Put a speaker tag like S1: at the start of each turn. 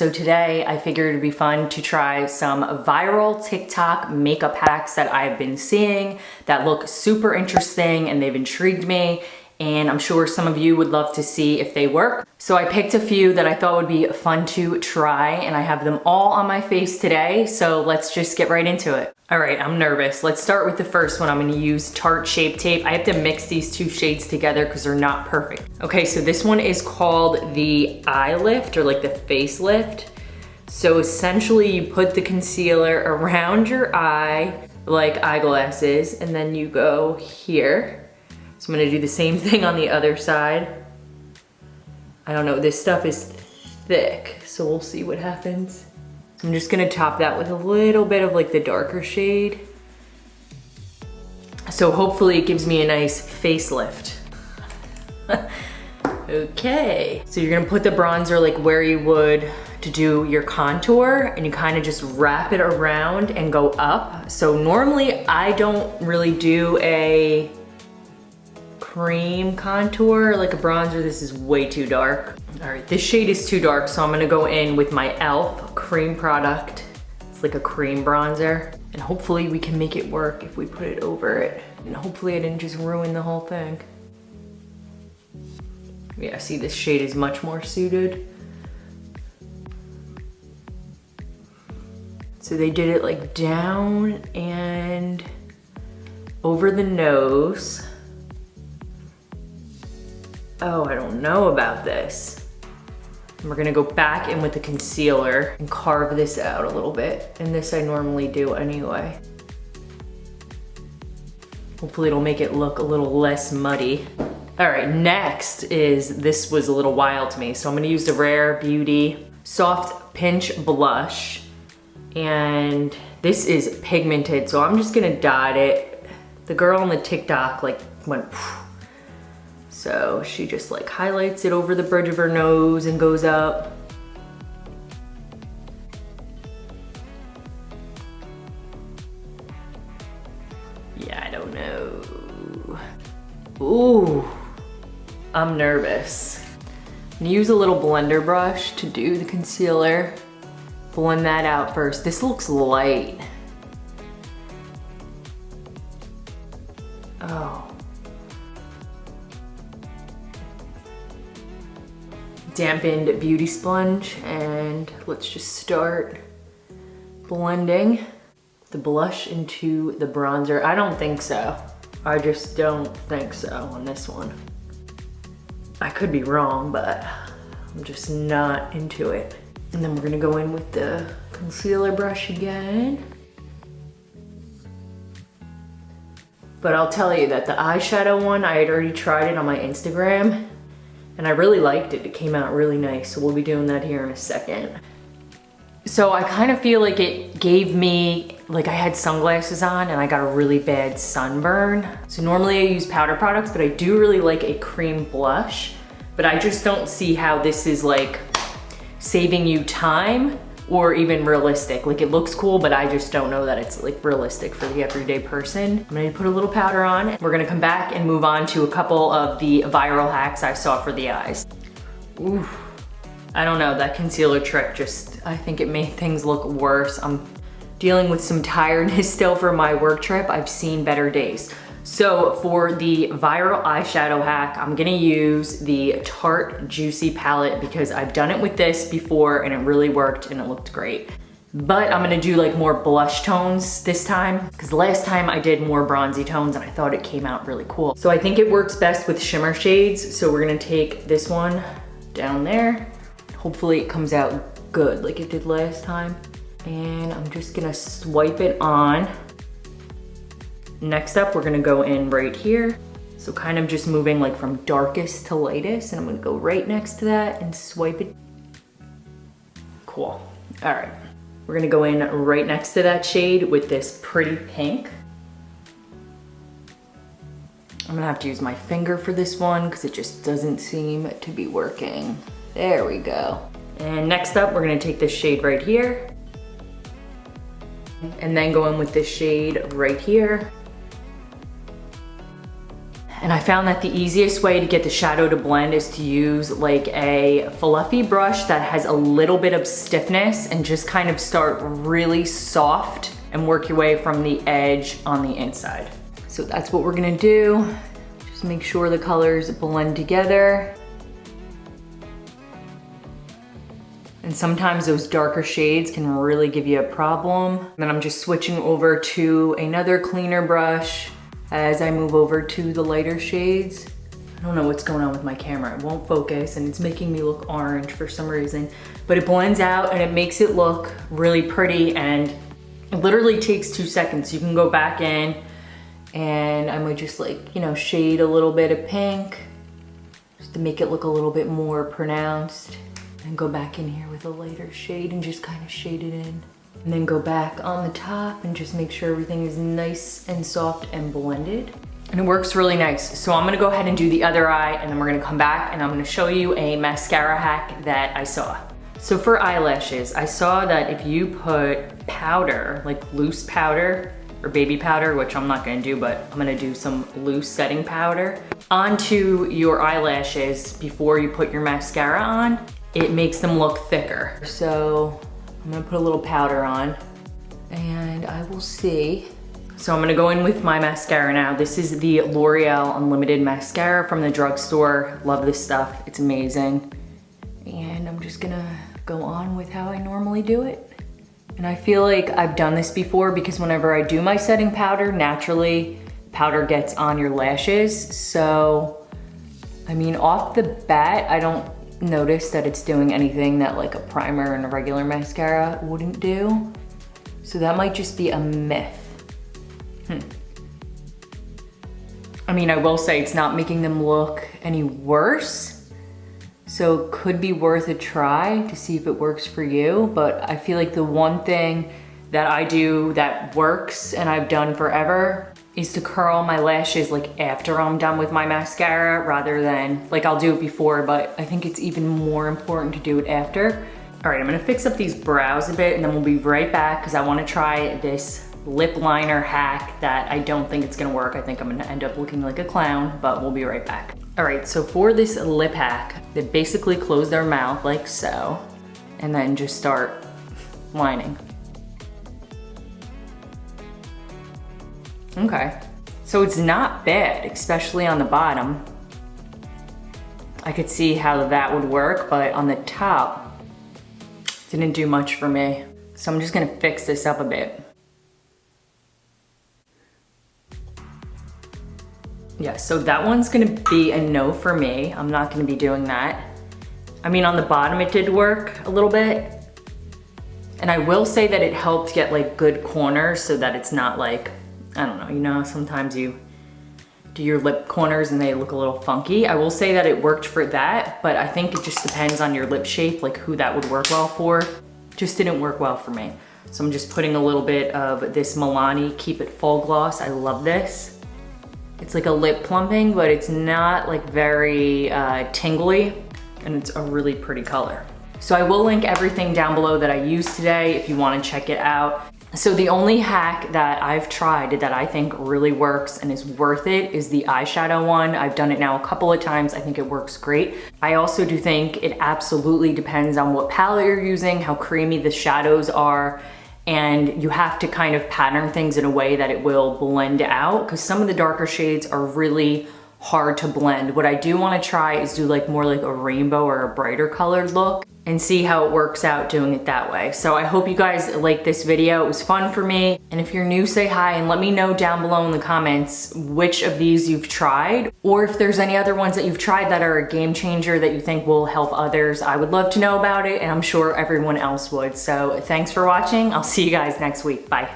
S1: So today I figured it'd be fun to try some viral TikTok makeup hacks that I've been seeing that look super interesting and they've intrigued me. And I'm sure some of you would love to see if they work. So I picked a few that I thought would be fun to try, and I have them all on my face today. So let's just get right into it. All right, I'm nervous. Let's start with the first one. I'm gonna use Tarte Shape Tape. I have to mix these two shades together because they're not perfect. Okay, so this one is called the Eye Lift, or like the Face Lift. So essentially you put the concealer around your eye, like eyeglasses, and then you go here. So I'm gonna do the same thing on the other side. I don't know, this stuff is thick, so we'll see what happens. So I'm just gonna top that with a little bit of like the darker shade. So hopefully it gives me a nice facelift. Okay, so you're gonna put the bronzer like where you would to do your contour, and you kind of just wrap it around and go up. So normally I don't really do a cream contour, like a bronzer. This is way too dark. All right, this shade is too dark, so I'm gonna go in with my e.l.f. cream product. It's like a cream bronzer, and hopefully we can make it work if we put it over it. And hopefully I didn't just ruin the whole thing. Yeah, see, this shade is much more suited. So they did it like down and over the nose. Oh, I don't know about this. And we're gonna go back in with the concealer and carve this out a little bit. And this I normally do anyway. Hopefully it'll make it look a little less muddy. All right, next is, this was a little wild to me. So I'm gonna use the Rare Beauty Soft Pinch Blush. And this is pigmented, so I'm just gonna dot it. The girl on the TikTok like went, so she just like highlights it over the bridge of her nose and goes up. Yeah, I don't know. Ooh, I'm nervous. I'm gonna use a little blender brush to do the concealer. Blend that out first. This looks light. Oh. Dampened beauty sponge, and let's just start blending the blush into the bronzer. I don't think so. I just don't think so on this one. I could be wrong, but I'm just not into it. And then we're gonna go in with the concealer brush again. But I'll tell you that the eyeshadow one, I had already tried it on my Instagram, and I really liked it. It came out really nice, so we'll be doing that here in a second. So I kind of feel like it gave me, like I had sunglasses on and I got a really bad sunburn. So normally I use powder products, but I do really like a cream blush, but I just don't see how this is like saving you time or even realistic. Like it looks cool, but I just don't know that it's like realistic for the everyday person. I'm gonna put a little powder on. We're gonna come back and move on to a couple of the viral hacks I saw for the eyes. Ooh, I don't know, that concealer trick just, I think it made things look worse. I'm dealing with some tiredness still from my work trip. I've seen better days. So for the viral eyeshadow hack, I'm gonna use the Tarte Juicy palette because I've done it with this before and it really worked and it looked great. But I'm gonna do like more blush tones this time because last time I did more bronzy tones and I thought it came out really cool. So I think it works best with shimmer shades. So we're gonna take this one down there. Hopefully it comes out good like it did last time. And I'm just gonna swipe it on. Next up, we're gonna go in right here. So kind of just moving like from darkest to lightest, and I'm gonna go right next to that and swipe it. Cool, all right. We're gonna go in right next to that shade with this pretty pink. I'm gonna have to use my finger for this one because it just doesn't seem to be working. There we go. And next up, we're gonna take this shade right here and then go in with this shade right here. And I found that the easiest way to get the shadow to blend is to use like a fluffy brush that has a little bit of stiffness and just kind of start really soft and work your way from the edge on the inside. So that's what we're gonna do. Just make sure the colors blend together. And sometimes those darker shades can really give you a problem. Then I'm just switching over to another cleaner brush as I move over to the lighter shades. I don't know what's going on with my camera. It won't focus and it's making me look orange for some reason. But it blends out and it makes it look really pretty, and it literally takes 2 seconds. You can go back in and I might just like, you know, shade a little bit of pink just to make it look a little bit more pronounced. And go back in here with a lighter shade and just kind of shade it in. And then go back on the top and just make sure everything is nice and soft and blended. And it works really nice. So I'm gonna go ahead and do the other eye, and then we're gonna come back and I'm gonna show you a mascara hack that I saw. So for eyelashes, I saw that if you put powder, like loose powder or baby powder, which I'm not gonna do, but I'm gonna do some loose setting powder, onto your eyelashes before you put your mascara on, it makes them look thicker. So I'm gonna put a little powder on and I will see. So I'm gonna go in with my mascara now. This is the L'Oreal Unlimited Mascara from the drugstore. Love this stuff, it's amazing. And I'm just gonna go on with how I normally do it. And I feel like I've done this before because whenever I do my setting powder, naturally powder gets on your lashes. So, I mean, off the bat, I don't notice that it's doing anything that like a primer and a regular mascara wouldn't do. So that might just be a myth. I mean, I will say it's not making them look any worse. So it could be worth a try to see if it works for you. But I feel like the one thing that I do that works and I've done forever is to curl my lashes like after I'm done with my mascara, rather than, like I'll do it before, but I think it's even more important to do it after. All right, I'm gonna fix up these brows a bit and then we'll be right back because I wanna try this lip liner hack that I don't think it's gonna work. I think I'm gonna end up looking like a clown, but we'll be right back. All right, so for this lip hack, they basically close their mouth like so, and then just start lining. Okay, so it's not bad, especially on the bottom. I could see how that would work, but on the top, didn't do much for me. So I'm just gonna fix this up a bit. Yeah, so that one's gonna be a no for me. I'm not gonna be doing that. I mean, on the bottom it did work a little bit. And I will say that it helped get like good corners so that it's not like, I don't know, you know, sometimes you do your lip corners and they look a little funky. I will say that it worked for that, but I think it just depends on your lip shape, like who that would work well for. Just didn't work well for me. So I'm just putting a little bit of this Milani Keep It Full Gloss. I love this. It's like a lip plumping, but it's not like very tingly, and it's a really pretty color. So I will link everything down below that I used today if you wanna check it out. So the only hack that I've tried that I think really works and is worth it is the eyeshadow one. I've done it now a couple of times. I think it works great. I also do think it absolutely depends on what palette you're using, how creamy the shadows are, and you have to kind of pattern things in a way that it will blend out, because some of the darker shades are really hard to blend. What I do want to try is do like more like a rainbow or a brighter colored look and see how it works out doing it that way. So I hope you guys liked this video. It was fun for me. And if you're new, say hi and let me know down below in the comments which of these you've tried, or if there's any other ones that you've tried that are a game changer that you think will help others. I would love to know about it, and I'm sure everyone else would. So thanks for watching. I'll see you guys next week. Bye.